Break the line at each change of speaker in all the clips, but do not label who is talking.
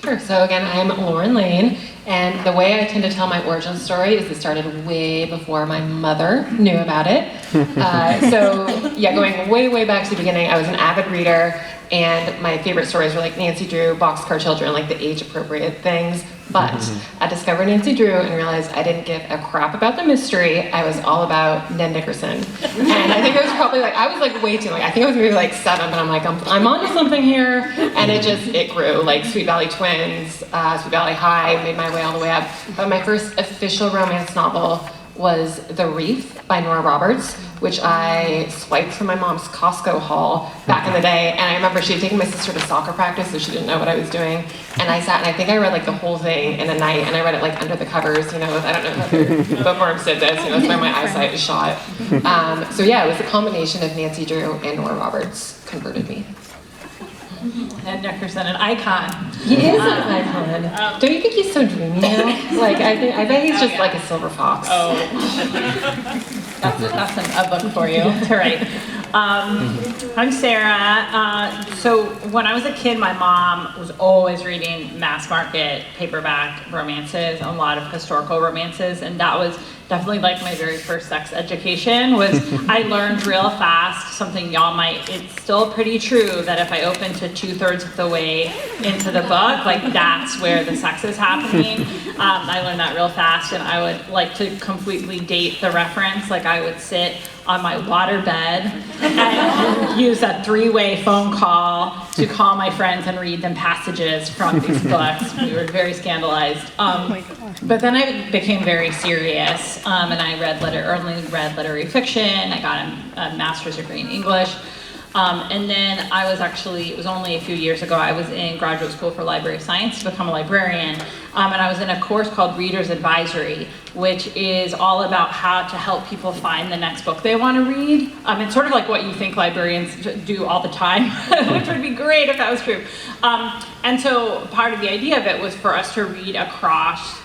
Sure. So again, I'm Lauren Layne, and the way I tend to tell my origin story is it started way before my mother knew about it. So yeah, going way, way back to the beginning, I was an avid reader, and my favorite stories were like Nancy Drew, Boxcar Children, like the age-appropriate things. But I discovered Nancy Drew and realized I didn't give a crap about the mystery. I was all about Ned Nickerson. And I think it was probably like, I was like way too, like I think I was maybe like 7, but I'm like, I'm onto something here. And it grew, like Sweet Valley Twins, Sweet Valley High, made my way all the way up. But my first official romance novel was The Reef by Nora Roberts, which I swiped from my mom's Costco haul back in the day. And I remember she had taken my sister to soccer practice, so she didn't know what I was doing. And I sat and I think I read like the whole thing in a night, and I read it like under the covers, you know, I don't know if other bookworms did this, you know, that's why my eyesight is shot. So yeah, it was a combination of Nancy Drew and Nora Roberts converted me.
Ned Nickerson, an icon.
He is an icon. Don't you think he's so dreamy now? Like, I bet he's just like a silver fox.
Oh, that's a book for you to write. I'm Sarah. So when I was a kid, my mom was always reading mass market paperback romances, a lot of historical romances, and that was definitely like my very first sex education. Was I learned real fast something y'all might, it's still pretty true that if I open to 2/3 of the way into the book, like that's where the sex is happening. I learned that real fast, and I would like to completely date the reference. Like I would sit on my water bed and use a 3-way phone call to call my friends and read them passages from these books. We were very scandalized. But then I became very serious, and I only read literary fiction. I got a master's degree in English. And then it was only a few years ago, I was in graduate school for library science to become a librarian. And I was in a course called Reader's Advisory, which is all about how to help people find the next book they want to read. It's sort of like what you think librarians do all the time, which would be great if that was true. And so part of the idea of it was for us to read across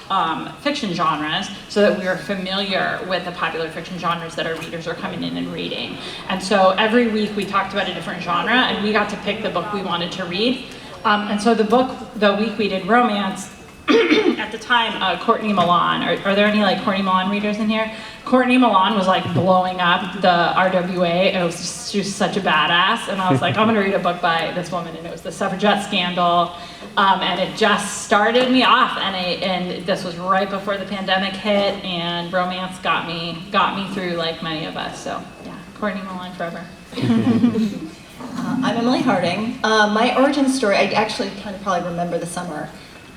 fiction genres so that we were familiar with the popular fiction genres that our readers are coming in and reading. And so every week we talked about a different genre, and we got to pick the book we wanted to read. And so the week we did romance, at the time, Courtney Milan, are there any like Courtney Milan readers in here? Courtney Milan was like blowing up the RWA. It was she was such a badass, and I was like, I'm gonna read a book by this woman, and it was the suffragette scandal, and it just started me off. And this was right before the pandemic hit, and romance got me through like many of us. So yeah, Courtney Milan forever.
I'm Emily Harding. My origin story, I actually kind of probably remember the summer.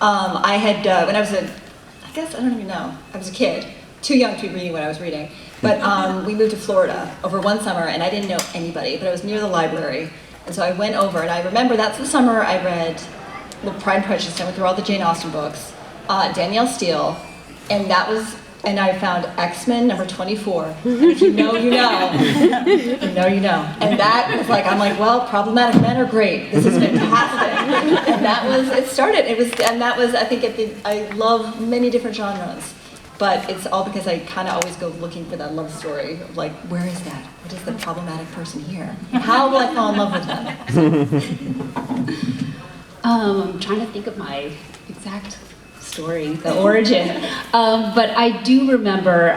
I had, when I was I was a kid, too young to be reading what I was reading, but we moved to Florida over one summer, and I didn't know anybody, but I was near the library, and so I went over, and I remember that's the summer I read Pride and Prejudice. I went through all the Jane Austen books, Danielle Steele, and I found X-Men number 24. And if you know, you know. You know, you know. And that was like, I'm like, well, problematic men are great. This is fantastic. And that was, it started. I think I love many different genres. But it's all because I kind of always go looking for that love story of like, where is that? What is the problematic person here? How will I fall in love with them?
I'm trying to think of my exact story, the origin. But I do remember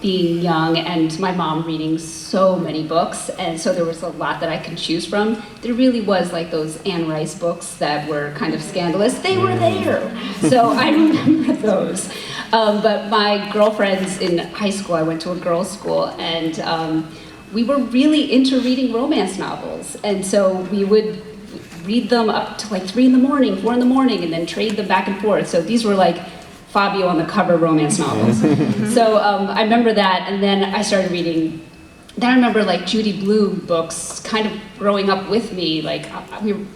being young and my mom reading so many books, and so there was a lot that I could choose from. There really was like those Anne Rice books that were kind of scandalous. They were there, so I remember those. But my girlfriends in high school, I went to a girls' school, and we were really into reading romance novels, and so we would read them up to like 3 in the morning, 4 in the morning, and then trade them back and forth. So these were like Fabio on the cover romance novels. So I remember that, and then I started reading. Then I remember like Judy Blume books kind of growing up with me. Like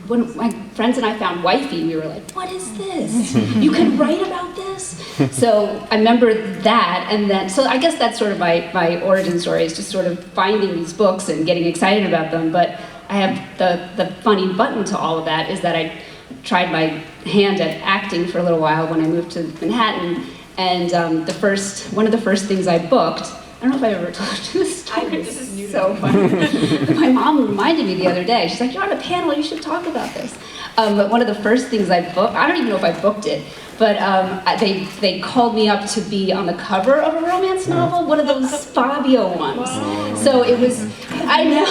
when my friends and I found Wifey, we were like, what is this? You can write about this? So I remember that, and then, so I guess that's sort of my origin story, is just sort of finding these books and getting excited about them. But I have the funny button to all of that is that I tried my hand at acting for a little while when I moved to Manhattan, and one of the first things I booked, I don't know if I ever told you this story.
This is new
so funny. My mom reminded me the other day. She's like, "You're on a panel. You should talk about this." But one of the first things I booked, I don't even know if I booked it, but they called me up to be on the cover of a romance novel, one of those Fabio ones. So it was, I know,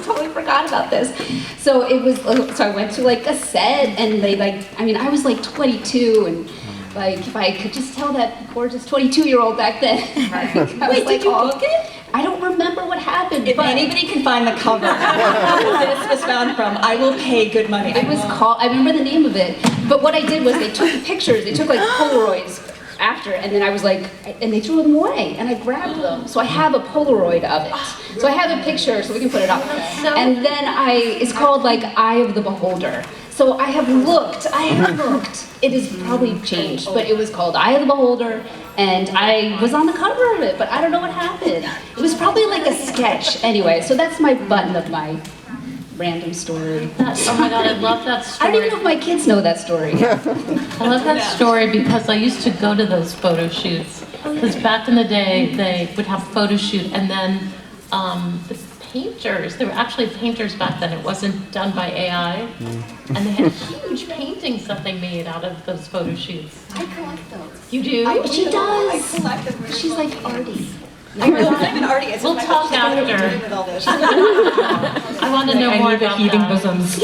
totally forgot about this. So it was, so I went to like a set, and they like, I mean, I was like 22, and like if I could just tell that gorgeous 22-year-old back then.
Wait, did you book it?
I don't remember what happened.
If
but
anybody can find the cover this was found from, I will pay good money.
it was called, I remember the name of it, but what I did was they took the pictures, they took like Polaroids after, and then I was like, and they threw them away, and I grabbed them. So I have a Polaroid of it. So I have a picture, so we can put it up. And then it's called like Eye of the Beholder. So I have looked. It has probably changed, but it was called Eye of the Beholder, and I was on the cover of it, but I don't know what happened. It was probably like a sketch. Anyway, so that's my button of my random story.
Oh my god, I love that
I
story.
don't even know if my kids know that story.
I love that story because I used to go to those photo shoots. Because back in the day, they would have a photo shoot, and then the painters, there were actually painters back then, it wasn't done by AI, and they had huge paintings that they made out of those photo shoots.
I collect those.
You do?
She does.
I collect them.
She's like Artie.
I really I'm an artist.
We'll talk after.
With all this.
I want to know
I
more
need the
about
heaving
that.
bosoms.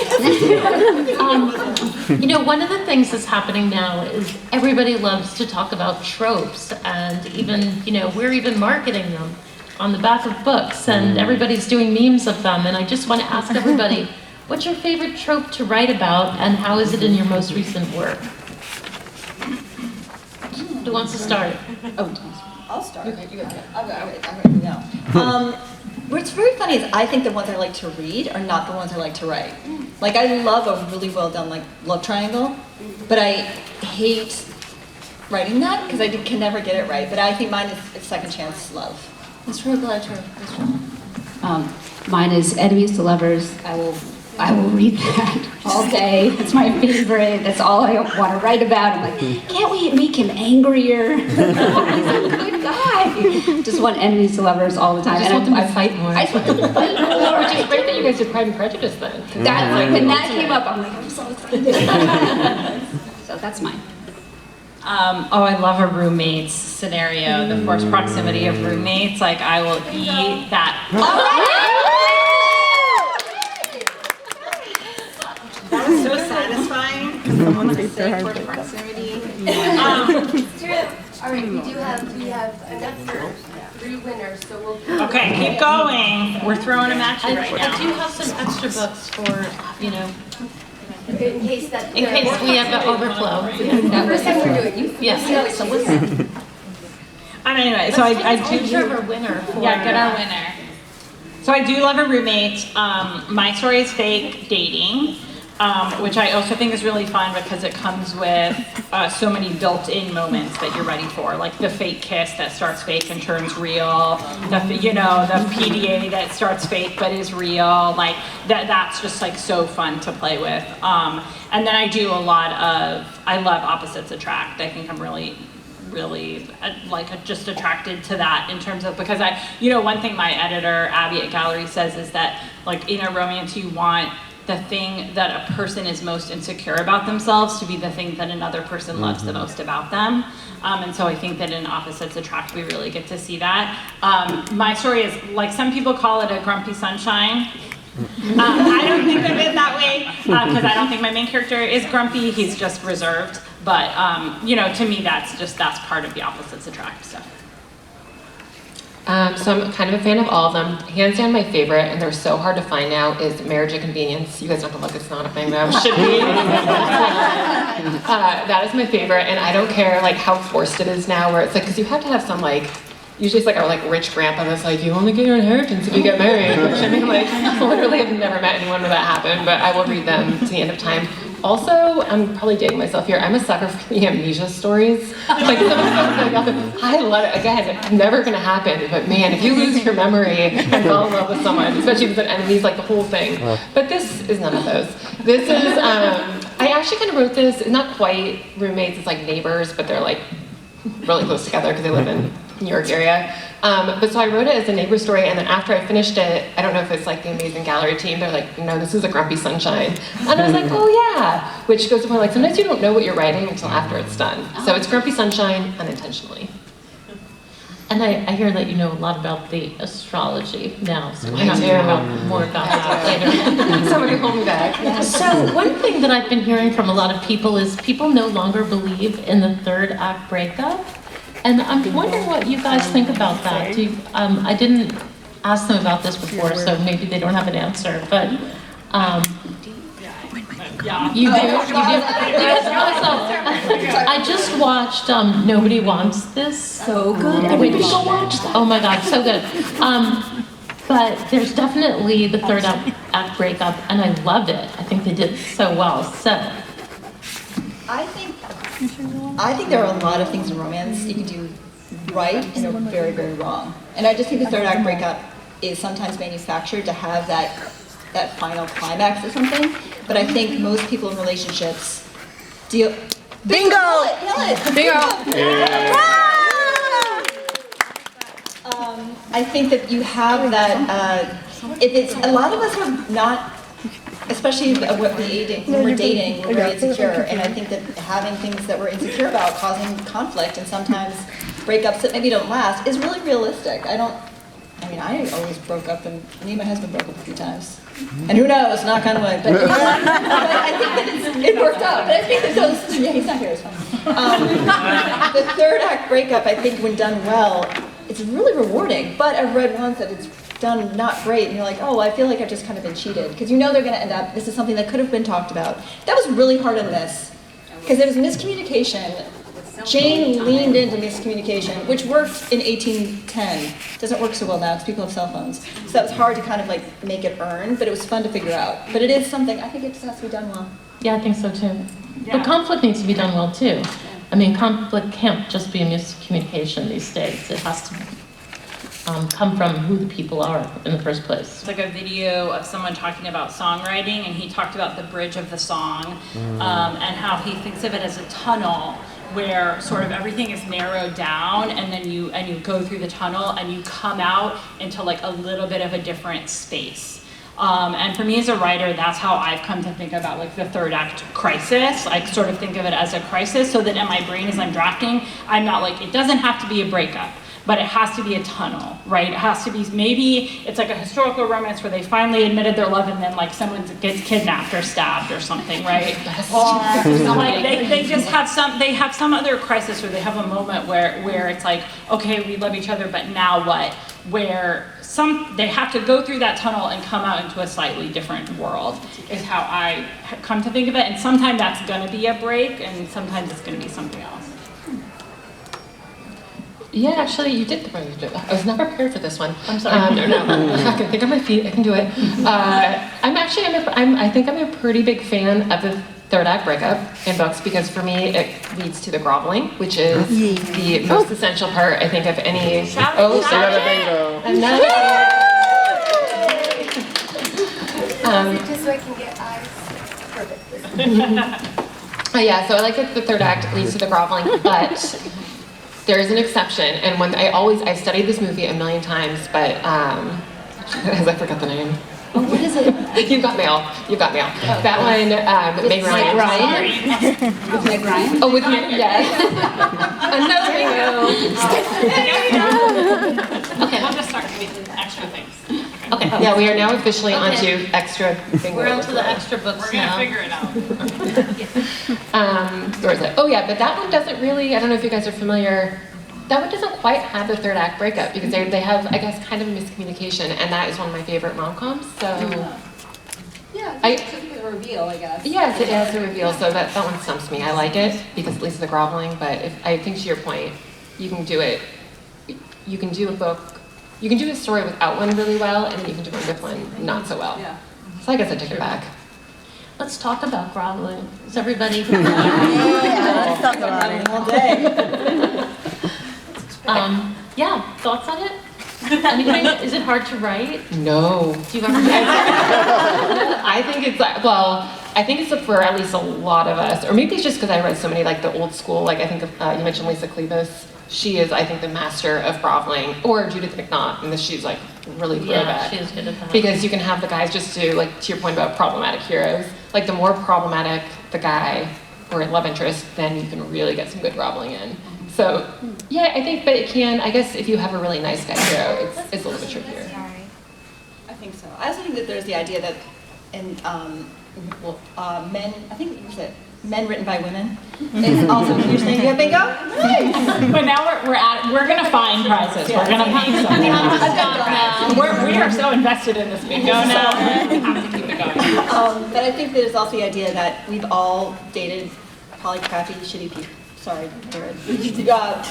You know, one of the things that's happening now is everybody loves to talk about tropes, and even, you know, we're even marketing them on the back of books, and everybody's doing memes of them, and I just want to ask everybody, what's your favorite trope to write about, and how is it in your most recent work? Who wants to start?
I'll start. I'm ready now. What's very funny is I think the ones I like to read are not the ones I like to write. Like I love a really well done like love triangle, but I hate writing that because I can never get it right. But I think mine is second chance love. It's really glad to.
Mine is Enemies to Lovers. I will read that all day. It's my favorite. That's all I want to write about. I'm like, can't we make him angrier? He's a good guy. Just want Enemies to Lovers all the time.
I just want them to fight more.
I just want them to fight more.
Which is great that you guys did Pride and Prejudice then.
When that came up, I'm like, I'm so excited. So that's mine.
I love a roommates scenario, the forced proximity of roommates. Like, I will eat that. That was so satisfying. Someone say forced proximity.
All right, we have enough for 3 winners, so we'll.
Okay, keep going. We're throwing them at you right
I
now.
do have some extra books for, you know,
In case that.
in case we have an overflow.
First time we're doing it.
Yes.
Anyway, so I
Let's
do.
take our winner for.
Yeah, get our winner. So I do love a roommate. My story is fake dating, which I also think is really fun because it comes with so many built-in moments that you're ready for, like the fake kiss that starts fake and turns real, the PDA that starts fake but is real, like that's just like so fun to play with. And then I do a lot of, I love opposites attract. I think I'm really like just attracted to that in terms of, because one thing my editor Abby at Gallery says is that like in a romance you want the thing that a person is most insecure about themselves to be the thing that another person loves the most about them. And so I think that in Opposites Attract we really get to see that. My story is, like some people call it a grumpy sunshine. I don't think of it that way because I don't think my main character is grumpy, he's just reserved. But, to me that's part of the Opposites Attract stuff.
So I'm kind of a fan of all of them. Hands down, my favorite, and they're so hard to find now, is Marriage of Convenience. You guys don't have to look, it's not a thing that should be. That is my favorite, and I don't care like how forced it is now, where it's like, because you have to have some like, usually it's like our rich grandpa that's like, you only get your inheritance if you get married, which I mean, like, literally I've never met anyone where that happened, but I will read them to the end of time. Also, I'm probably dating myself here, I'm a sucker for the amnesia stories. Like, I love it. Again, never gonna happen, but man, if you lose your memory and fall in love with someone, especially with an enemy, like the whole thing. But this is none of those. This is, I actually kind of wrote this, not quite roommates, it's like neighbors, but they're like really close together because they live in New York area. But so I wrote it as a neighbor story, and then after I finished it, I don't know if it's like the Amazing Gallery team, they're like, no, this is a Grumpy Sunshine. And I was like, oh yeah, which goes to point, like sometimes you don't know what you're writing until after it's done. So it's Grumpy Sunshine unintentionally.
And I hear that you know a lot about the astrology now, so we're
I
not
do.
hearing about more about that later.
Somebody hold me back.
So one thing that I've been hearing from a lot of people is people no longer believe in the third act breakup. And I'm wondering what you guys think about that. Do you, I didn't ask them about this before, so maybe they don't have an answer, but you do? Because also, I just watched Nobody Wants This.
So good. Everybody go watch that.
Oh my God, so good. But there's definitely the third act breakup, and I loved it. I think they did so well. So,
I think there are a lot of things in romance you can do right and are very, very wrong. And I just think the third act breakup is sometimes manufactured to have that final climax or something. But I think most people in relationships deal.
Bingo!
Nail it!
Bingo!
I think that you have that. If it's a lot of us are not. Especially when we're dating, we're very insecure, and I think that having things that we're insecure about causing conflict and sometimes breakups that maybe don't last is really realistic. I always broke up, and me and my husband broke up a few times. And who knows, knock on wood, but I think that it worked out. But I think that those, yeah, he's not here, it's fine. The third act breakup, I think when done well, it's really rewarding, but I've read once that it's done not great, and you're like, oh, I feel like I've just kind of been cheated. Because you know they're going to end up, this is something that could have been talked about. That was really hard in this, because there was miscommunication. Jane leaned into miscommunication, which worked in 1810. Doesn't work so well now, because people have cell phones. So that was hard to kind of like make it earn, but it was fun to figure out. But it is something, I think it just has to be done well.
yeah, I think so too. But conflict needs to be done well too. I mean, conflict can't just be a miscommunication these days. It has to come from who the people are in the first place.
It's like a video of someone talking about songwriting, and he talked about the bridge of the song and how he thinks of it as a tunnel where sort of everything is narrowed down, and then you go through the tunnel and you come out into like a little bit of a different space. And for me as a writer, that's how I've come to think about like the third act crisis. I sort of think of it as a crisis, so that in my brain as I'm drafting, I'm not like, it doesn't have to be a breakup, but it has to be a tunnel, right? It has to be, maybe it's like a historical romance where they finally admitted their love and then like someone gets kidnapped or stabbed or something, right? Or like they just have some other crisis, or they have a moment where it's like, okay, we love each other, but now what? Where they have to go through that tunnel and come out into a slightly different world, is how I come to think of it. And sometimes that's gonna be a break, and sometimes it's gonna be something else.
Yeah, actually, you did the right. I was not prepared for this one.
I'm sorry.
No, I can think on my feet. I can do it. I think I'm a pretty big fan of the third act breakup in books, because for me it leads to the groveling, which is the most essential part, I think, of any.
Another bingo.
Just so I can get eyes. Perfect.
Yeah, so I like that the third act leads to the groveling, but there is an exception, and I've studied this movie a million times, but I forgot the name.
Oh, what is it?
You've got mail. That one, Meg Ryan.
With Meg Ryan?
Oh, with Meg, yes.
Okay, I'll just start with extra things.
Okay.
Yeah, we are now officially onto extra bingo.
We're on to the extra books
We're gonna
now.
figure it out.
Where is it? Oh yeah, but that one doesn't really, I don't know if you guys are familiar, that one doesn't quite have the third act breakup, because they have, I guess, kind of a miscommunication, and that is one of my favorite rom-coms, so.
Yeah, it's a reveal, I guess.
Yes, it has a reveal, so that one stumps me. I like it, because it leads to the groveling, but I think to your point, you can do it, you can do a story without one really well, and then you can do one with one not so well.
Yeah.
So I guess I take it back.
Let's talk about groveling. Is everybody?
Let's talk about it.
All day.
Yeah, thoughts on it? Anything? Is it hard to write?
No.
Do you ever?
I think it's for at least a lot of us, or maybe it's just because I read so many like the old school, like I think of, you mentioned Lisa Klebus, she is, I think, the master of groveling, or Judith McNaught, and she's like really pro
Yeah,
that.
she is good at that.
Because you can have the guys just do, like, to your point about problematic heroes, like the more problematic the guy or love interest, then you can really get some good groveling in. So, yeah, I think, but it can, I guess if you have a really nice guy hero, it's a little bit trickier.
I think so. I also think that there's the idea that in men, I think, was it men written by women? Is also, you're saying you have bingo? Nice!
But now we're gonna find prizes. We're gonna make some. We are so invested in this bingo now. We have to keep it going.
But I think there's also the idea that we've all dated probably crappy, shitty people. Sorry,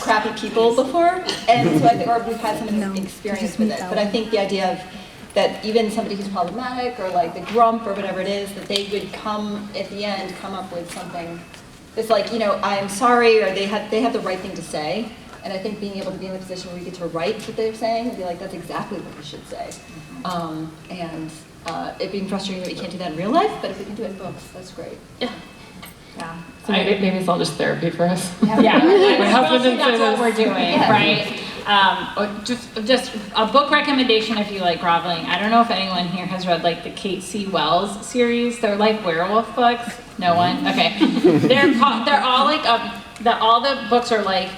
crappy people before, and so I think, or we've had some experience with it. But I think the idea of that even somebody who's problematic or like the grump or whatever it is, that they would come at the end, come up with something that's like, you know, I'm sorry, or they have the right thing to say. And I think being able to be in a position where we get to write what they're saying and be like, that's exactly what we should say. It being frustrating that we can't do that in real life, but if we can do it in books, that's great.
Yeah.
Yeah.
So maybe it's all just therapy for us.
Yeah,
My husband didn't say
that's what
this.
we're doing, right? Just a book recommendation if you like groveling. I don't know if anyone here has read like the Kate C. Wells series. They're like werewolf books. No one? Okay. They're all like all the books are like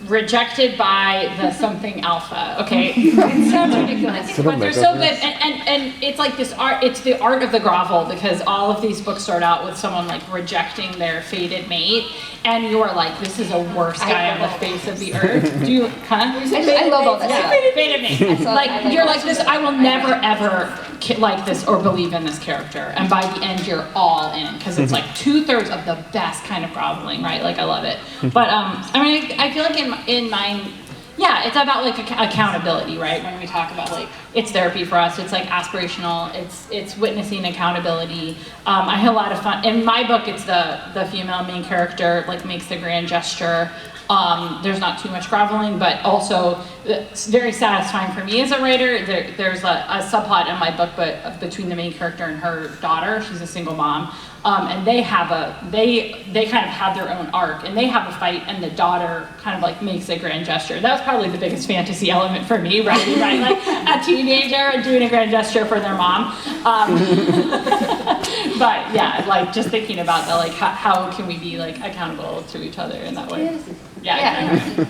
rejected by the something alpha. Okay, it sounds ridiculous, but they're so good. And it's like this art. It's the art of the grovel, because all of these books start out with someone like rejecting their fated mate, and you're like, this is a worst guy on the face of the earth. Do you? Huh?
I love all that stuff.
Fated mate. Like you're like this. I will never ever like this or believe in this character, and by the end you're all in, because it's like 2/3 of the best kind of groveling, right? Like I love it. But I mean, I feel like in mine, yeah, it's about like accountability, right? When we talk about like, it's therapy for us, it's like aspirational, it's witnessing accountability. I had a lot of fun. In my book, it's the female main character like makes the grand gesture. There's not too much groveling, but also it's very satisfying for me as a writer. There's a subplot in my book, but between the main character and her daughter. She's a single mom, and they kind of have their own arc, and they have a fight, and the daughter kind of like makes a grand gesture. That was probably the biggest fantasy element for me, right? Like a teenager doing a grand gesture for their mom. But yeah, like just thinking about that, like how can we be like accountable to each other in that way? Yeah.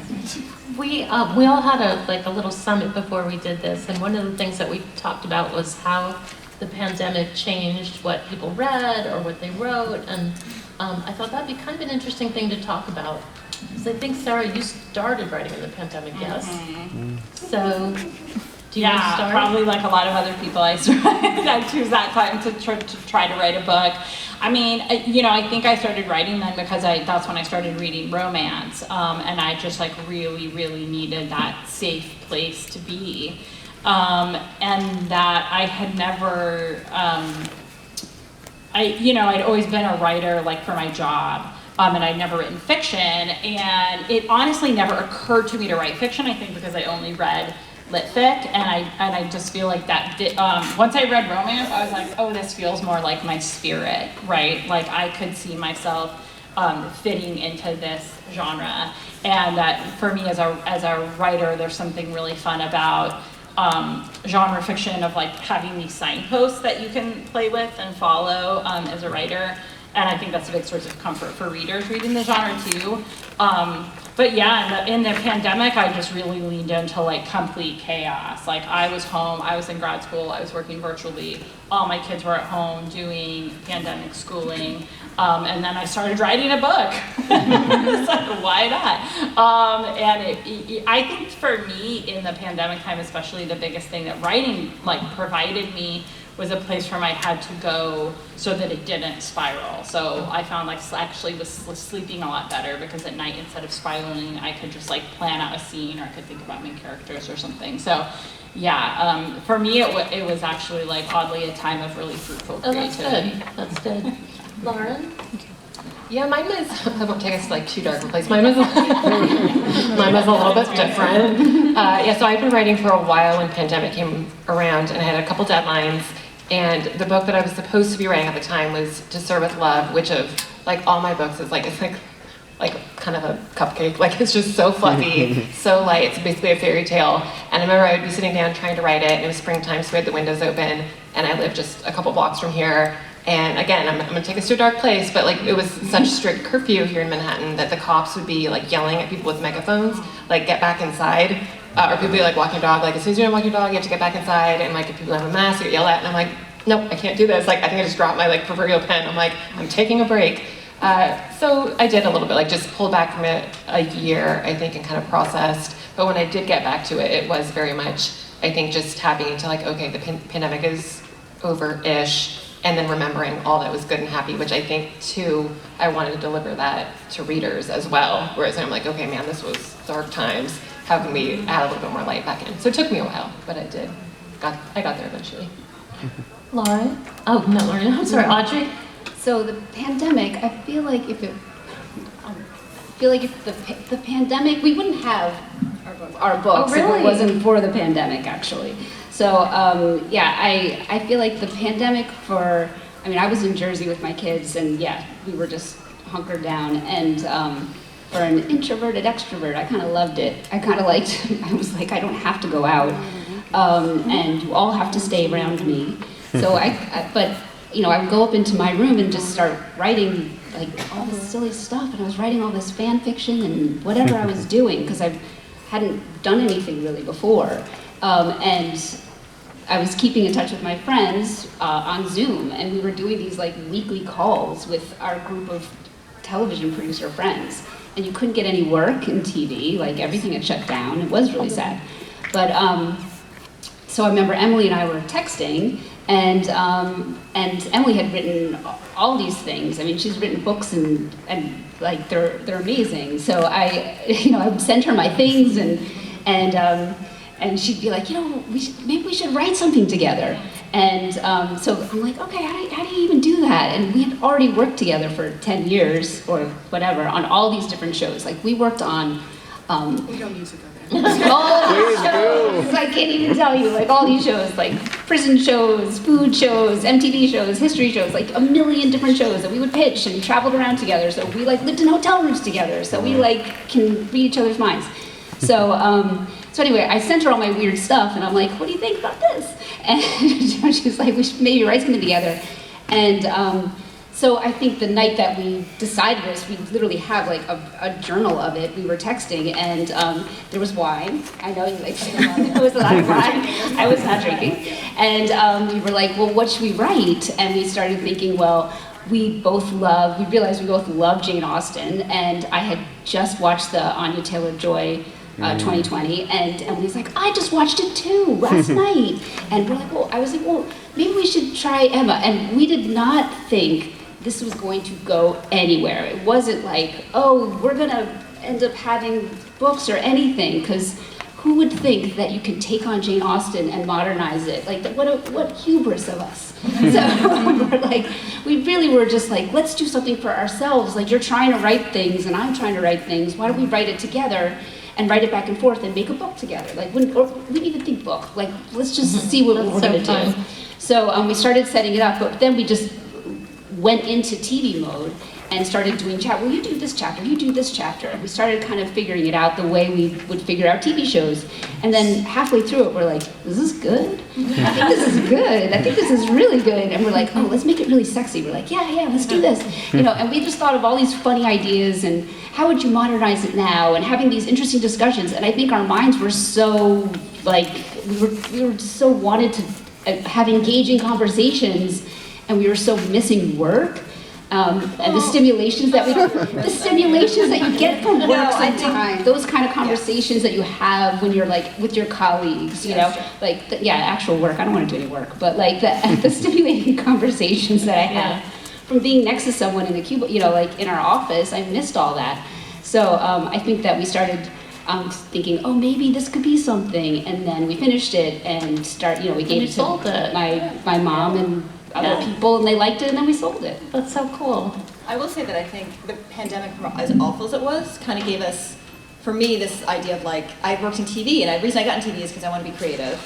We all had a little summit before we did this, and one of the things that we talked about was how the pandemic changed what people read or what they wrote, and I thought that'd be kind of an interesting thing to talk about. Because I think, Sarah, you started writing in the pandemic, yes? Mm-hmm. So, do you want to start?
Probably like a lot of other people, I choose that time to try to write a book. I mean, I think I started writing then because that's when I started reading romance, and I just like really, really needed that safe place to be, and that I had never, I'd always been a writer like for my job. And I'd never written fiction, and it honestly never occurred to me to write fiction, I think because I only read lit fic, and I just feel like that once I read romance, I was like, oh, this feels more like my spirit, right? Like I could see myself fitting into this genre, and that for me as a writer, there's something really fun about genre fiction of like having these signposts that you can play with and follow as a writer. And I think that's a big source of comfort for readers reading the genre too. But yeah, in the pandemic, I just really leaned into like complete chaos. Like I was home, I was in grad school, I was working virtually. All my kids were at home doing pandemic schooling. And then I started writing a book. It's like, why not? I think for me in the pandemic time, especially the biggest thing that writing like provided me was a place where I had to go so that it didn't spiral. So I found like actually was sleeping a lot better because at night instead of spiraling, I could just like plan out a scene, or I could think about main characters or something. So yeah, for me it was actually like oddly a time of really fruitful creativity.
That's good. Lauren?
Yeah, mine was, I won't take us to like too dark a place. Mine was a little bit different. So I'd been writing for a while when pandemic came around, and I had a couple deadlines. And the book that I was supposed to be writing at the time was To Serve With Love, which of like all my books is like, it's like like kind of a cupcake. Like it's just so fluffy, so light. It's basically a fairy tale. And I remember I would be sitting down trying to write it, and it was springtime, so we had the windows open, and I lived just a couple blocks from here. And again, I'm gonna take us to a dark place, but like it was such strict curfew here in Manhattan that the cops would be like yelling at people with megaphones, like get back inside. Or people would be like walking a dog, like as soon as you're walking a dog, you have to get back inside. And like if people have a mask, you get yelled at. And I'm like, nope, I can't do this. Like I think I just dropped my like proverbial pen. I'm like, I'm taking a break. So I did a little bit, like just pulled back from it a year, I think, and kind of processed. But when I did get back to it, it was very much, I think, just tapping into like, okay, the pandemic is over-ish, and then remembering all that was good and happy, which I think, too, I wanted to deliver that to readers as well. Whereas I'm like, okay, man, this was dark times. How can we add a little bit more light back in? So it took me a while, but I did. I got there eventually.
Lauren? Oh, no, Lauren, I'm sorry, Audrey?
So the pandemic, I feel like if the pandemic, we wouldn't have our books
Oh, really?
if it wasn't for the pandemic, actually. So yeah, I feel like the pandemic I was in Jersey with my kids, and yeah, we were just hunkered down. And for an introverted extrovert, I kind of loved it. I was like, I don't have to go out, and you all have to stay around me. So but you know, I would go up into my room and just start writing like all this silly stuff, and I was writing all this fan fiction and whatever I was doing, because I hadn't done anything really before. And I was keeping in touch with my friends on Zoom, and we were doing these like weekly calls with our group of television producer friends. And you couldn't get any work in TV, like everything had shut down. It was really sad. But so I remember Emily and I were texting, and Emily had written all these things. I mean, she's written books and like they're amazing. So I would send her my things, and she'd be like, maybe we should write something together. And so I'm like, okay, how do you even do that? And we had already worked together for 10 years or whatever on all these different shows. Like we worked on.
We don't need to go there.
All these shows, I can't even tell you, like all these shows, like prison shows, food shows, MTV shows, history shows, like a million different shows that we would pitch, and traveled around together. So we like lived in hotel rooms together, so we like can read each other's minds. So so anyway, I sent her all my weird stuff, and I'm like, what do you think about this? And she's like, we should maybe write something together. And so I think the night that we decided this, we literally have like a journal of it. We were texting, and there was wine. I know you like there was a lot of wine. I was not drinking. And we were like, well, what should we write? And we started thinking, well, we realized we both love Jane Austen, and I had just watched the Anya Taylor-Joy 2020, and Emily's like, I just watched it too last night. And we're like, I was like, well, maybe we should try Emma. And we did not think this was going to go anywhere. It wasn't like, oh, we're gonna end up having books or anything, because who would think that you can take on Jane Austen and modernize it? Like, what hubris of us. So we're like, we really were just like, let's do something for ourselves. Like, you're trying to write things and I'm trying to write things. Why don't we write it together and write it back and forth and make a book together? Like, we didn't even think book. Like, let's just see what we're gonna do. So we started setting it up, but then we just went into TV mode and started doing chat. Well, you do this chapter, you do this chapter. And we started kind of figuring it out the way we would figure out TV shows. And then halfway through it, we're like, is this good? I think this is good. I think this is really good. And we're like, oh, let's make it really sexy. We're like, yeah, let's do this. And we just thought of all these funny ideas and how would you modernize it now, and having these interesting discussions. And I think our minds were so, like, we were so wanted to have engaging conversations, and we were so missing work. And the stimulations that you get from work sometimes, those kind of conversations that you have when you're like with your colleagues, actual work. I don't want to do any work, but like the stimulating conversations that I had from being next to someone in the cubicle, like in our office, I missed all that. So I think that we started thinking, oh, maybe this could be something, and then we finished it and we gave it to my mom and other people, and they liked it, and then we sold it.
That's so cool.
I will say that I think the pandemic, as awful as it was, kind of gave us, for me, this idea of like, I worked in TV, and the reason I got in TV is because I want to be creative.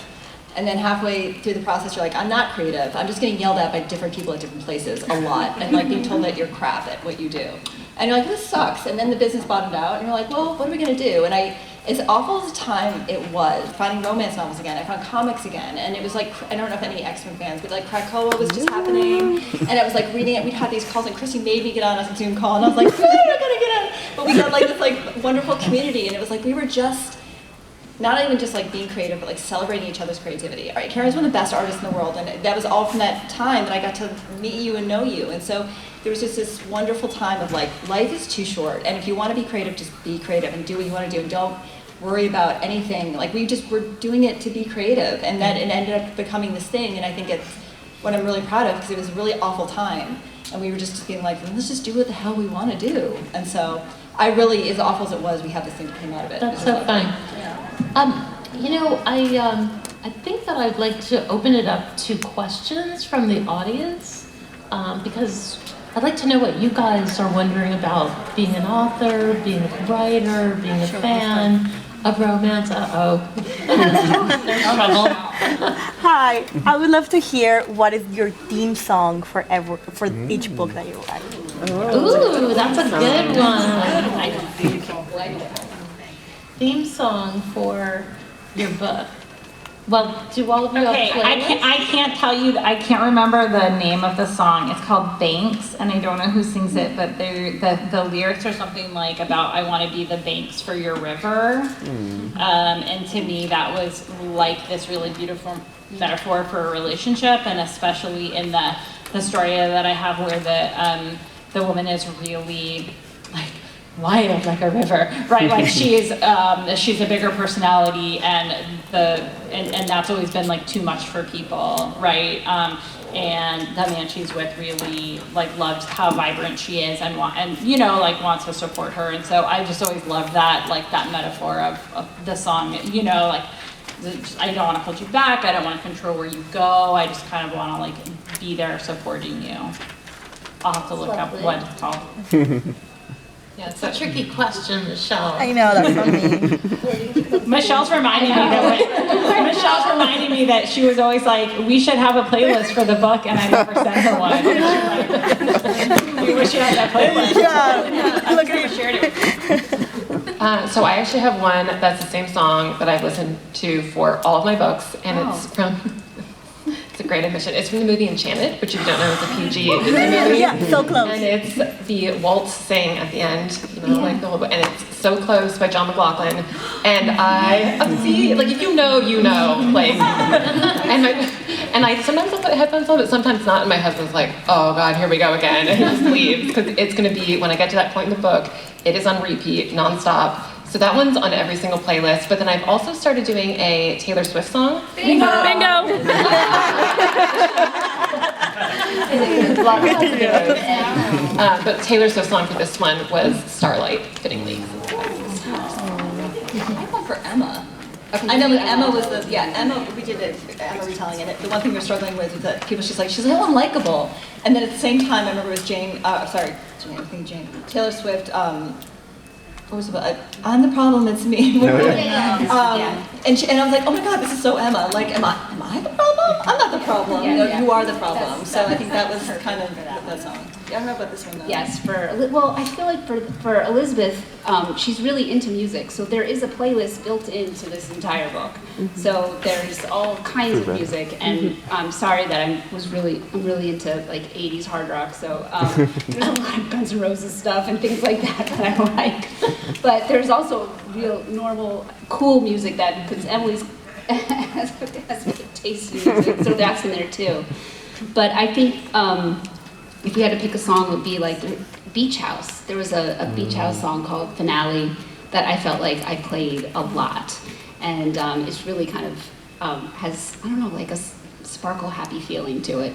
And then halfway through the process, you're like, I'm not creative. I'm just getting yelled at by different people at different places a lot, and like being told that you're crap at what you do. And you're like, this sucks. And then the business bottomed out, and you're like, well, what are we gonna do? And as awful as the time it was, finding romance novels again, I found comics again, and it was like, I don't know if any X-Men fans, but like Krakoa was just happening, and I was like reading it, we'd have these calls, and Christy made me get on a Zoom call, and I was like, I gotta get on. But we got like this like wonderful community, and it was like, we were just, not even just like being creative, but like celebrating each other's creativity. All right, Karen's one of the best artists in the world, and that was all from that time that I got to meet you and know you. And so there was just this wonderful time of like, life is too short, and if you want to be creative, just be creative and do what you want to do, and don't worry about anything. Like we just were doing it to be creative, and then it ended up becoming this thing, and I think it's what I'm really proud of, because it was a really awful time, and we were just being like, let's just do what the hell we want to do. And so I really, as awful as it was, we had this thing that came out of it.
That's so fun.
Yeah.
You know, I think that I'd like to open it up to questions from the audience, because I'd like to know what you guys are wondering about being an author, being a writer, being a fan of romance. There's trouble.
Hi, I would love to hear what is your theme song for each book that you write.
Ooh, that's a good one. Theme song for your book. Well, do all of you
Okay,
have playlists?
I can't tell you, I can't remember the name of the song. It's called Banks, and I don't know who sings it, but the lyrics are something like about, I want to be the banks for your river. And to me, that was like this really beautiful metaphor for a relationship, and especially in the story that I have where the woman is really like wild like a river, right? Like she's a bigger personality, and that's always been like too much for people, right? And the man she's with really like loves how vibrant she is, and wants to support her. And so I just always loved that, like that metaphor of the song, like I don't want to hold you back, I don't want to control where you go, I just kind of want to like be there supporting you. I'll have to look up what it's called.
Yeah, it's a tricky question, Michelle.
I know, that's what I mean.
Michelle's reminding me that she was always like, we should have a playlist for the book, and I never sent her one. We wish you had that playlist.
Yeah, look at you.
So I actually have one that's the same song that I've listened to for all of my books, and it's from, it's a great admission, it's from the movie Enchanted, which if you don't know is a PG Disney movie.
Yeah, so close.
And it's the waltz sing at the end, like the whole book, and it's So Close by John McLaughlin. And see, like if you know, like, and I sometimes I'll put headphones on, but sometimes not, and my husband's like, oh God, here we go again, and he just leaves, because it's gonna be, when I get to that point in the book, it is on repeat, nonstop. So that one's on every single playlist, but then I've also started doing a Taylor Swift song.
Bingo!
But Taylor Swift's song for this one was Starlight, fittingly.
I thought for Emma. I know that Emma was Emma, we did Emma retelling, and the one thing we were struggling with is that people, she's like, oh, unlikable. And then at the same time, I remember it was Taylor Swift, what was it about? I'm the problem, it's me. And I was like, oh my God, this is so Emma. Like, am I the problem? I'm not the problem. You are the problem. So I think that was kind of that song. Yeah, I don't know about this one though.
Yes, I feel like for Elizabeth, she's really into music, so there is a playlist built into this entire book. So there's all kinds of music, and I'm sorry that I'm really into like 80s hard rock, so there's a lot of Guns N' Roses stuff and things like that I like. But there's also real normal, cool music because Emily's has good taste in music, so that's in there too. But I think if we had to pick a song, it would be like the Beach House. There was a Beach House song called Finale that I felt like I played a lot. And it's really kind of has, I don't know, like a sparkle happy feeling to it.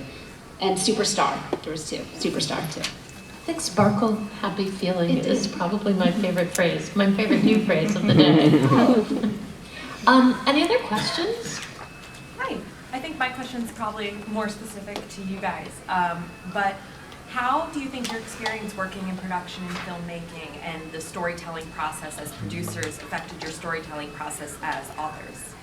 And Superstar, there was two. Superstar too.
I think sparkle happy feeling is probably my favorite phrase, my favorite new phrase of the day. Any other questions?
Hi. I think my question is probably more specific to you guys, but how do you think your experience working in production and filmmaking and the storytelling process as producers affected your storytelling process as authors?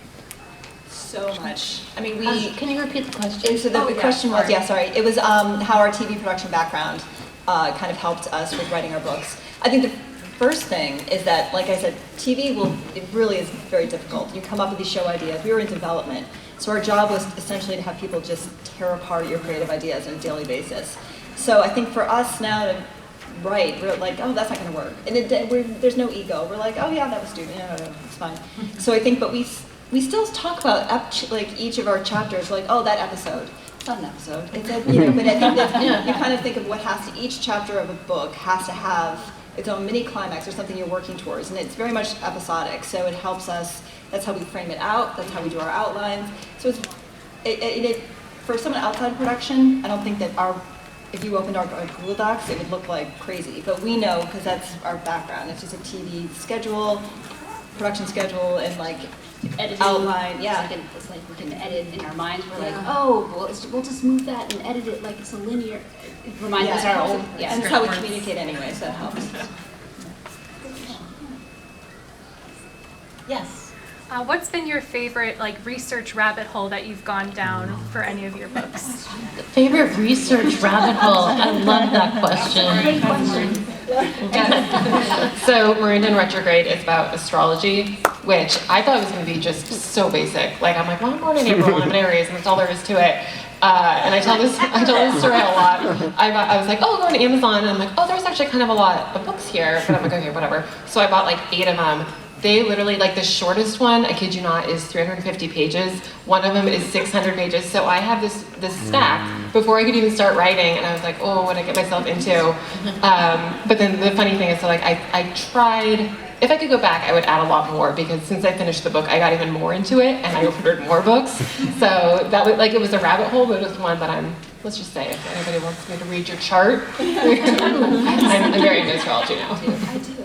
so much. I mean,
Can you repeat the question?
So the question was, it was how our TV production background kind of helped us with writing our books. I think the first thing is that, like I said, it really is very difficult. You come up with these show ideas. We were in development, so our job was essentially to have people just tear apart your creative ideas on a daily basis. So I think for us now to write, we're like, oh, that's not going to work. And there's no ego. We're like, oh yeah, that was stupid. No, it's fine. So I think, but we still talk about like each of our chapters, like, oh, that episode. It's not an episode. It's a, but I think that you kind of think of each chapter of a book has to have its own mini climax or something you're working towards, and it's very much episodic. So it helps us. That's how we frame it out. That's how we do our outlines. So for someone outside production, I don't think that if you opened our Google Docs, it would look like crazy. But we know, because that's our background. It's just a TV schedule, production schedule, and like
editing,
outline. Yeah.
It's like we can edit in our minds. We're like, oh, we'll just move that and edit it like it's a linear. It reminds us our own. Yeah.
And it's how we communicate anyway, so that helps.
Yes.
What's been your favorite research rabbit hole that you've gone down for any of your books?
Favorite research rabbit hole? I love that question.
Great question.
So Marooned in Retrograde is about astrology, which I thought was going to be just so basic. Like, I'm like, well, I'm born in April and I'm an Aries, and that's all there is to it. And I tell this story a lot. I was like, oh, go on Amazon, and I'm like, oh, there's actually kind of a lot of books here. But I'm like, okay, whatever. So I bought like 8 of them. They literally, like the shortest one, I kid you not, is 350 pages. One of them is 600 pages. So I have this stack before I could even start writing, and I was like, oh, what did I get myself into? But then the funny thing is, so like I tried, if I could go back, I would add a lot more, because since I finished the book, I got even more into it, and I ordered more books. So that was like, it was a rabbit hole, but it was one that let's just say, if anybody wants me to read your chart, I'm very into astrology now.
I do.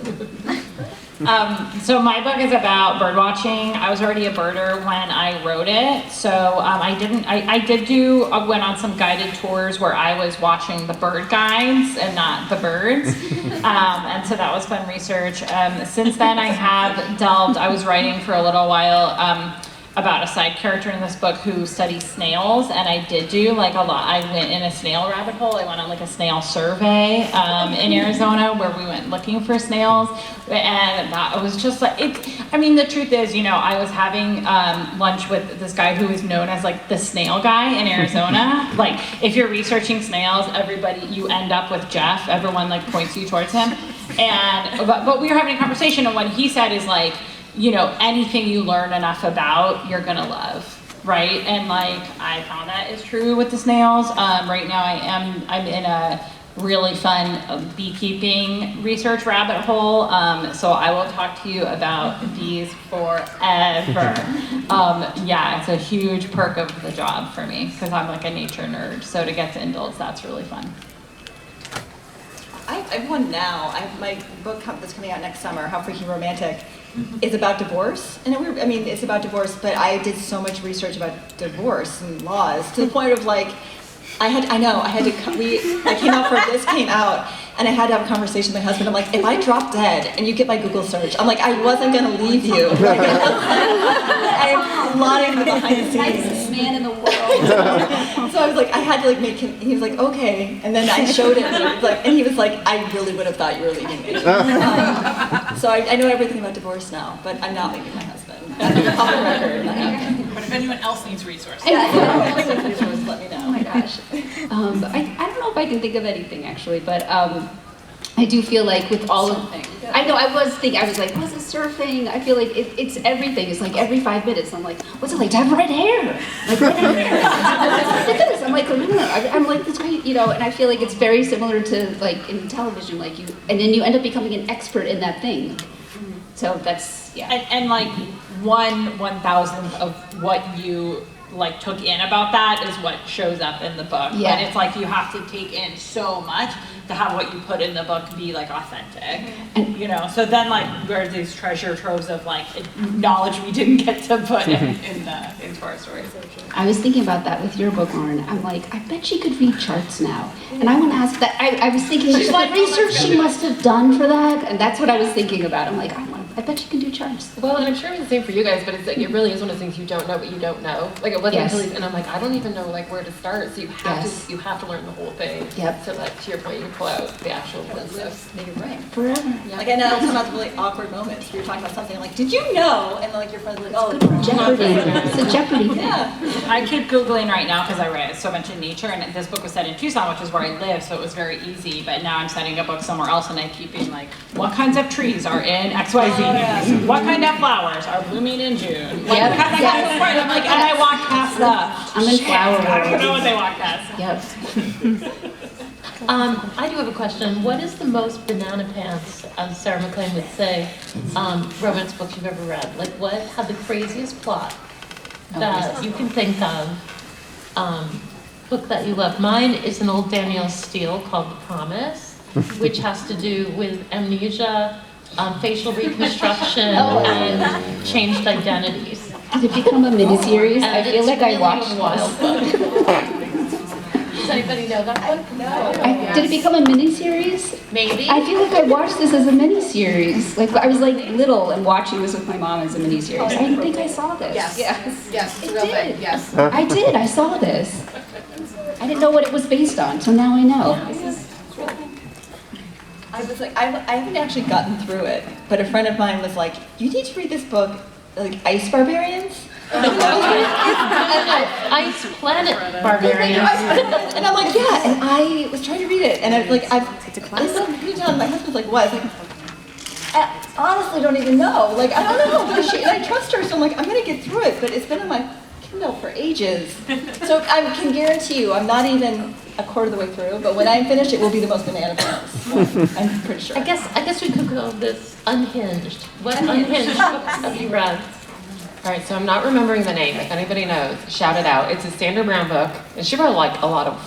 So my book is about bird watching. I was already a birder when I wrote it, so I went on some guided tours where I was watching the bird guides and not the birds, and so that was fun research. Since then I have delved, I was writing for a little while about a side character in this book who studies snails, and I did do like a lot. I went in a snail rabbit hole. I went on like a snail survey in Arizona where we went looking for snails, and that was just like I mean, the truth is, I was having lunch with this guy who is known as like the snail guy in Arizona. Like, if you're researching snails, you end up with Jeff. Everyone like points you towards him, but we were having a conversation, and what he said is like, anything you learn enough about, you're gonna love, right? And like, I found that is true with the snails. Right now I'm in a really fun beekeeping research rabbit hole. So I will talk to you about bees forever. Yeah, it's a huge perk of the job for me, because I'm like a nature nerd. So to get to indulge, that's really fun.
I have one now. My book that's coming out next summer, How Freaking Romantic, is about divorce. And it's about divorce, but I did so much research about divorce and laws to the point of like, I came out for this came out, and I had to have a conversation with my husband. I'm like, if I drop dead and you get my Google search, I'm like, I wasn't gonna leave you. Like, I'm lying behind the scenes.
Nicest man in the world.
So I was like, I had to like make him. He was like, okay, and then I showed him, and he was like, I really would have thought you were leaving me. So I know everything about divorce now, but I'm not leaving my husband. I'm off the record.
But if anyone else needs resources,
let me know.
Oh my gosh. I don't know if I can think of anything actually, but I do feel like with all of I know I was like, was it surfing? I feel like it's everything. It's like every 5 minutes I'm like, what's it like to have red hair? Like red hair. I'm like, I'm like this great, and I feel like it's very similar to like in television, like and then you end up becoming an expert in that thing. So that's
and like 1/1000th of what you like took in about that is what shows up in the book.
Yeah.
But it's like you have to take in so much to have what you put in the book be like authentic. And so then like where these treasure troves of like knowledge we didn't get to put into our story.
I was thinking about that with your book, Lauren. I'm like, I bet she could read charts now. And I want to ask that. I was thinking like the research she must have done for that, and that's what I was thinking about. I'm like, I want to I bet you can do charms.
Well, and I'm sure it's the same for you guys, but it's like it really is one of those things you don't know what you don't know. Like it wasn't
Yes.
until, and I'm like, I don't even know like where to start. So you have
Yes.
to learn the whole thing.
Yep.
So like to your point, you can pull out the actual good stuff.
Make it right.
Forever.
Like I know it'll come out really awkward moments. You're talking about something like, did you know? And then like your friends are like, oh,
Jeopardy. It's a Jeopardy thing.
yeah.
I keep Googling right now because I write so much in nature, and this book was set in Tucson, which is where I live, so it was very easy. But now I'm setting a book somewhere else, and I keep being like, what kinds of trees are in XYZ? What kind of flowers are blooming in June? Like,
Yep.
I'm like, and I walk past stuff.
I'm in flower
I don't
world.
know what they walk past.
Yep.
I do have a question. What is the most banana pants, as Sarah McLean would say, romance book you've ever read? Like what had the craziest plot that you can think of? Book that you love. Mine is an old Danielle Steele called The Promise, which has to do with amnesia, facial reconstruction, and changed identities.
Did it become a miniseries? I
And
feel
it's
like I
really
watched
a wild
this.
book. Does anybody know that book?
Did it become a miniseries?
Maybe.
I feel like I watched this as a miniseries. Like I was like little and watching this with my mom as a miniseries. I didn't think I saw this.
Yes. Yes,
It
real
did.
big, yes.
I did. I saw this. I didn't know what it was based on, so now I know.
I was like, I haven't actually gotten through it, but a friend of mine was like, you need to read this book, like Ice Barbarians.
Ice Planet Barbarians.
And I'm like, yeah, and I was trying to read it, and I was like, I put it down. My husband's like, what? I was like, I honestly don't even know. Like, I don't know. And I trust her, so I'm like, I'm gonna get through it. But it's been on my Kindle for ages, so I can guarantee you, I'm not even a quarter of the way through. But when I'm finished, it will be the most banana pants. I'm pretty sure.
I guess we could call this Unhinged. What Unhinged books have you read?
All right, so I'm not remembering the name. If anybody knows, shout it out. It's a Sandra Brown book, and she wrote like a lot of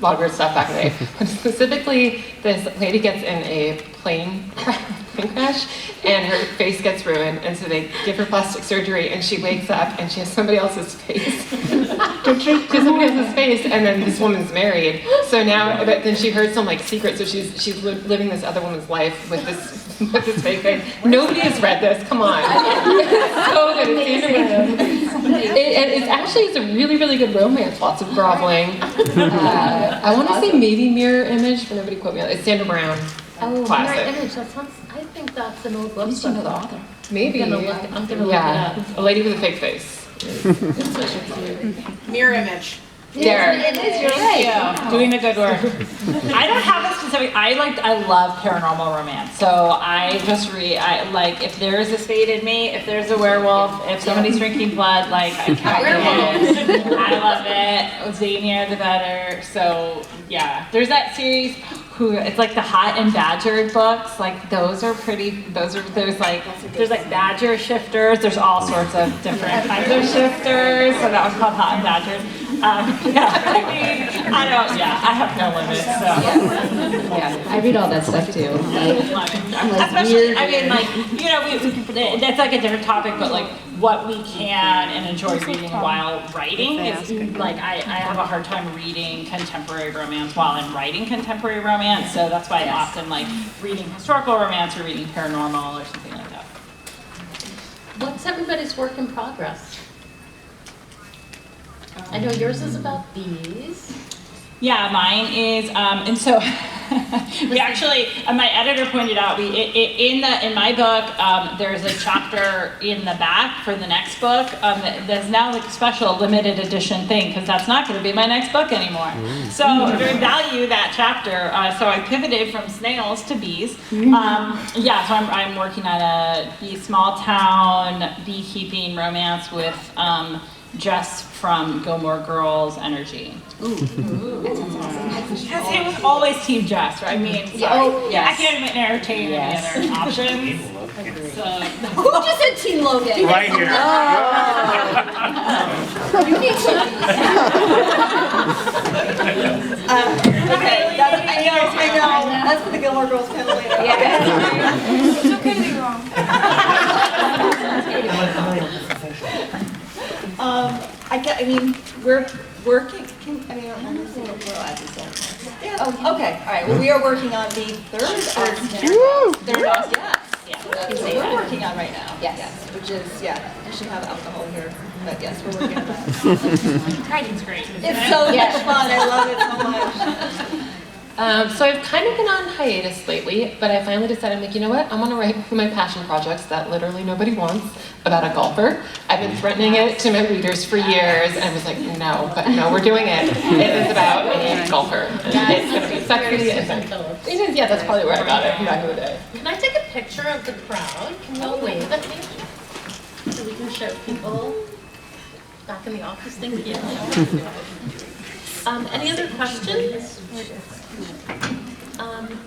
weird stuff back in the day. But specifically, this lady gets in a plane crash, and her face gets ruined, and so they give her plastic surgery, and she wakes up, and she has somebody else's face. She has somebody else's face, and then this woman's married. So now, but then she heard some like secret, so she's living this other woman's life with this fake face. Nobody has read this. Come on. It's so good. It's Sandra Brown. It's a really, really good romance. Lots of groveling. I want to say maybe Mirror Image, but nobody quote me on it. It's Sandra Brown.
Oh,
Classic.
Mirror Image. That sounds. I think that's an old
At
book.
least you know the author.
Maybe.
I'm gonna look
Yeah,
it up.
a lady with a fake face.
Mirror image.
There.
It is, you're right.
Yeah, doing the good work. I don't have a specific. I love paranormal romance, so I just read. I like if there's a spade in me, if there's a werewolf, if somebody's drinking blood, like I count it. I love it. Zanier the better. So yeah, there's that series. It's like the Hot and Badgered books. Like those are pretty. There's like badger shifters. There's all sorts of different kinds of shifters. So that one's called Hot and Badgered. Yeah, I have no limits, so.
Yeah, I read all that stuff too. I'm like
Especially,
weird.
I mean, like, you know, that's like a different topic, but like what we can and enjoy reading while writing is like, I have a hard time reading contemporary romance while I'm writing contemporary romance, so that's why I'm often like reading historical romance or reading paranormal or something like that.
What's everybody's work in progress? I know yours is about bees.
Yeah, mine is, and so we actually, my editor pointed out, in my book, there's a chapter in the back for the next book. There's now like a special limited edition thing because that's not going to be my next book anymore. So I value that chapter. So I pivoted from snails to bees. Yeah, so I'm working on a small town beekeeping romance with Jess from Gilmore Girls energy. Ooh. Because it was always Team Jess, right? I mean, sorry. I can't even entertain any other options. So.
Who just said Team Logan?
Right here.
You need to. Okay, I know. That's for the Gilmore Girls panel later.
It's okay to be wrong.
I mean, we're working. I don't understand what we're allowed to say. Yeah. Oh, okay. All right. Well, we are working on the third arc. Third arc. Yeah. That's what we're working on right now.
Yes.
Which is, I should have alcohol here, but yes, we're working on that.
Writing's great. Isn't
It's
it?
so much fun, I love it so much.
So I've kind of been on hiatus lately, but I finally decided, I'm like, you know what? I want to write my passion projects that literally nobody wants about a golfer. I've been threatening it to my readers for years, and I was like, no, we're doing it. It is about a golfer. And it's going to be sexy. And yeah, that's probably where I got it back in the day.
Can I take a picture of the crowd? Can you all wave at me? So we can show people back in the office. Thank you. Any other questions?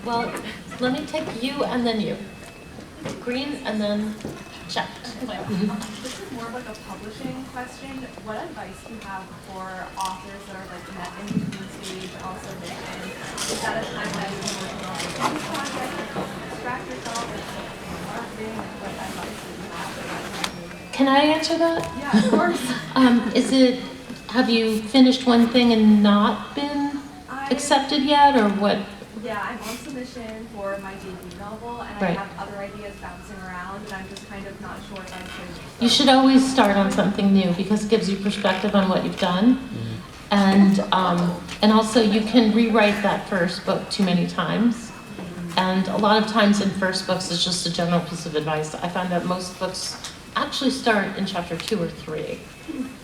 Well, let me take you and then you. Green and then checked.
This is more of like a publishing question. What advice do you have for authors that are like in that in-between stage, also fiction? Is that a time that you're working on a project, distract yourself, and marketing, and what advice do you have?
Can I answer that?
Yeah, of course.
Have you finished one thing and not been accepted yet, or what?
Yeah, I'm on submission for my debut novel, and
Right.
I have other ideas bouncing around, and I'm just kind of not sure if I should.
You should always start on something new because it gives you perspective on what you've done. And also you can rewrite that first book too many times. And a lot of times in first books it's just a general piece of advice. I find that most books actually start in chapter 2 or 3.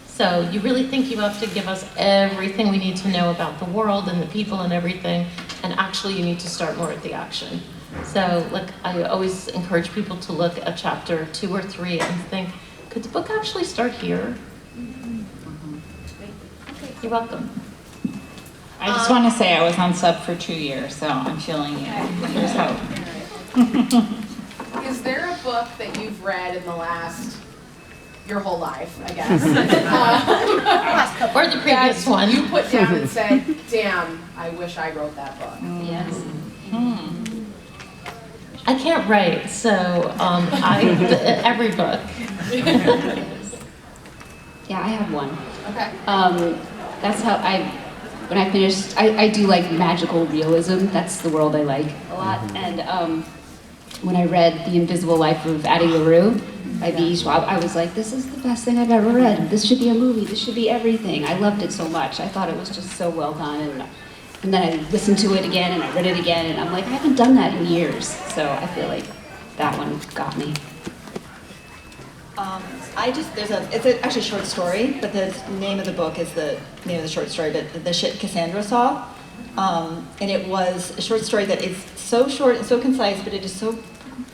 So you really think you have to give us everything we need to know about the world and the people and everything, and actually you need to start more at the action. So like I always encourage people to look at chapter 2 or 3 and think, could the book actually start here? You're welcome.
I just want to say I was on sub for 2 years, so I'm feeling you. There's hope.
Is there a book that you've read in the last, your whole life, I guess?
Or the previous
that
one.
You put down and said, damn, I wish I wrote that book.
Yes.
I can't write, so every book.
Yeah, I have one.
Okay.
That's how when I finished, I do like magical realism. That's the world I like a lot. And when I read The Invisible Life of Addie LaRue by B.E. Schwab, I was like, this is the best thing I've ever read. This should be a movie. This should be everything. I loved it so much. I thought it was just so well done. And then I listened to it again and I read it again and I'm like, I haven't done that in years. So I feel like that one got me.
It's actually a short story, but the name of the book is the name of the short story, but The Shit Cassandra Saw. And it was a short story that is so short and so concise, but it is so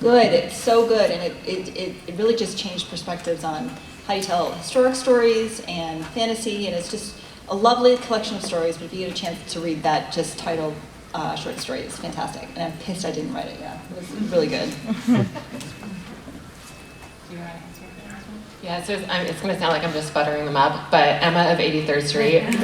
good. It's so good, and it really just changed perspectives on how you tell historic stories and fantasy, and it's just a lovely collection of stories. But if you get a chance to read that just titled short story, it's fantastic. And I'm pissed I didn't write it yet. It was really good.
Yeah, so it's going to sound like I'm just buttering them up, but Emma of 83rd Street is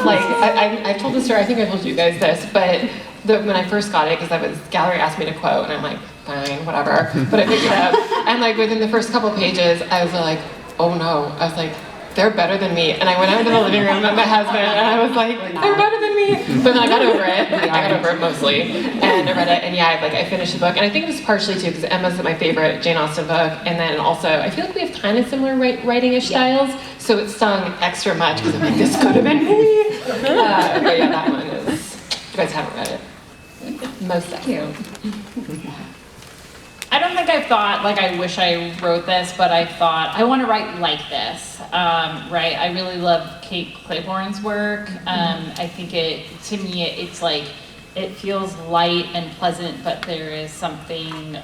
like, I've told the story, I think I told you guys this, but when I first got it, because Gallery asked me to quote, and I'm like, fine, whatever, but I picked it up, and like within the first couple pages, I was like, oh no, I was like, they're better than me, and I went out into the living room with my husband, and I was like, they're better than me, but then I got over it. I got over it mostly, and I read it, and yeah, I finished the book, and I think it was partially too because Emma's my favorite Jane Austen book, and then also I feel like we have kind of similar writing-ish styles, so it stung extra much because I'm like, this could have been me. But yeah, that one is. You guys haven't read it. Most definitely.
I don't think I thought, like, I wish I wrote this, but I thought, I want to write like this, right? I really love Kate Claiborne's work. I think to me, it's like, it feels light and pleasant, but there is something,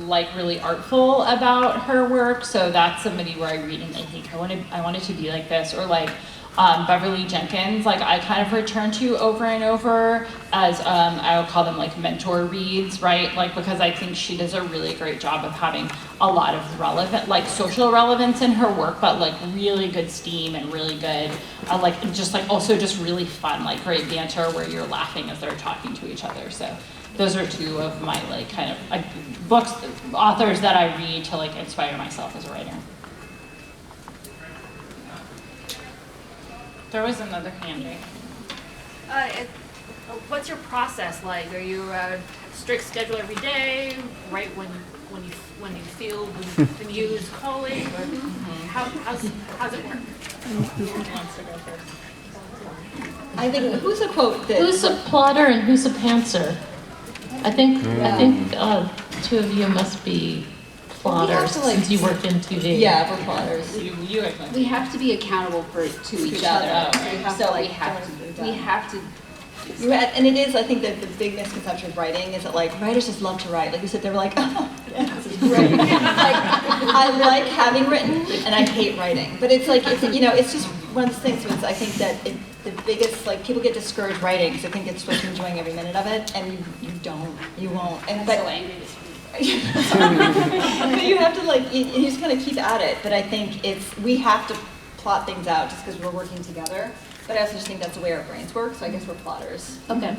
like, really artful about her work. So that's somebody where I read and I think, I want it to be like this, or like, Beverly Jenkins, like I kind of return to over and over as I would call them like mentor reads, right? Like because I think she does a really great job of having a lot of relevant, like social relevance in her work, but like really good steam and really good, like just like also just really fun, like great banter where you're laughing as they're talking to each other. So those are two of my like kind of like books, authors that I read to like inspire myself as a writer. There was another hand right?
what's your process like? Are you a strict schedule every day, right when you feel the muse calling, or how's it work?
I think, who's a quote that...
Who's a plotter and who's a pantser? I think two of you must be plotters since you work in TV.
Yeah, we're plotters.
We have to be accountable to each other. So we have to.
And it is, I think that the big misconception of writing is that like writers just love to write. Like we sit there, we're like, oh, yeah, this is great. Like, I like having written and I hate writing. But it's like, it's just one of those things where I think that the biggest, like people get discouraged writing because they think it's supposed to be enjoying every minute of it, and you won't. And but,
so angry this
but you have to you just kind of keep at it. But I think we have to plot things out just because we're working together. But I also just think that's the way our brains work, so I guess we're plotters.
Okay.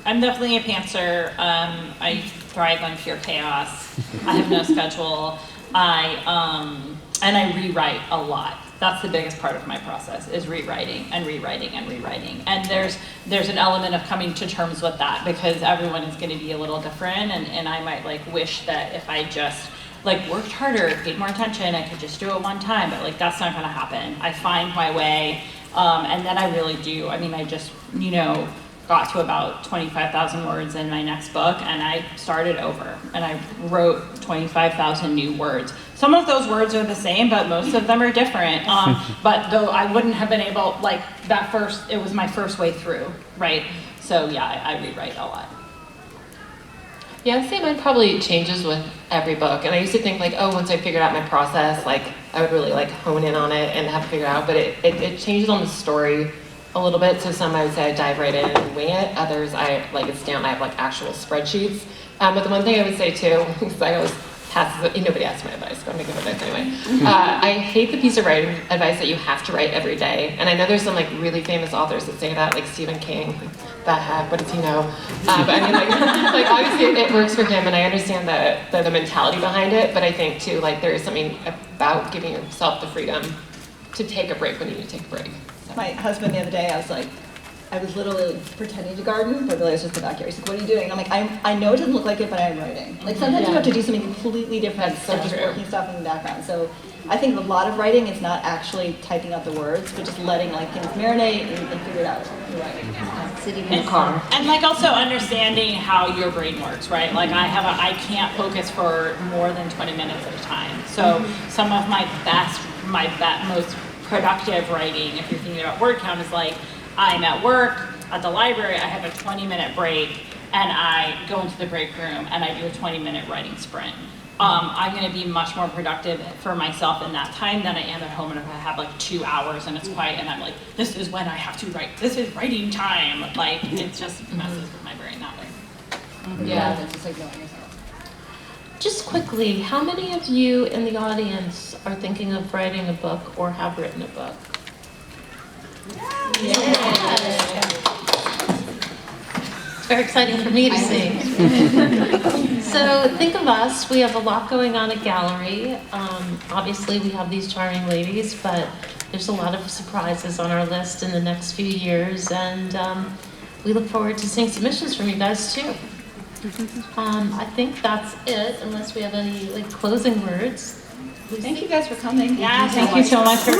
I'm definitely a pantser. I thrive on pure chaos. I have no schedule. And I rewrite a lot. That's the biggest part of my process, is rewriting and rewriting and rewriting. And there's an element of coming to terms with that, because everyone is going to be a little different, and I might wish that if I just worked harder, paid more attention, I could just do it one time, but that's not going to happen. I find my way, and then I really do. I mean, I just, got to about 25,000 words in my next book, and I started over, and I wrote 25,000 new words. Some of those words are the same, but most of them are different. But though I wouldn't have been able, it was my first way through, right? So yeah, I rewrite a lot.
Yeah, I'd say mine probably changes with every book. And I used to think once I figured out my process, I would really hone in on it and have to figure it out. But it changes on the story a little bit. So some I would say I dive right in and wing it. Others it's down. I have actual spreadsheets. But the one thing I would say too, because I always nobody asks my advice, but I'm gonna give advice anyway. I hate the piece of writing advice that you have to write every day. And I know there's some really famous authors that say that, like Stephen King. That heck, what does he know? But I mean, obviously it works for him, and I understand the mentality behind it. But I think too, there is something about giving yourself the freedom to take a break when you need to take a break. So.
My husband the other day, I was literally pretending to garden, but really I was just in the backyard. He's like, what are you doing? And I'm like, I know it doesn't look like it, but I'm writing. Sometimes you have to do something completely different instead of just working stuff in the background. So I think a lot of writing is not actually typing out the words, but just letting things marinate and figure it out.
Sitting in the car.
And also understanding how your brain works, right? I can't focus for more than 20 minutes at a time. So some of my most productive writing, if you're thinking about word count, is I'm at work, at the library, I have a 20-minute break, and I go into the break room and I do a 20-minute writing sprint. I'm going to be much more productive for myself in that time than I am at home, and if I have 2 hours and it's quiet and I'm this is when I have to write, this is writing time. It just messes with my brain that way.
Yeah, that's just knowing yourself.
Just quickly, how many of you in the audience are thinking of writing a book or have written a book? It's very exciting for me to see. So think of us. We have a lot going on at Gallery. Obviously, we have these charming ladies, but there's a lot of surprises on our list in the next few years, and we look forward to seeing submissions from you guys too. I think that's it, unless we have any closing words.
Thank you guys for coming.
Yeah, thank you so much for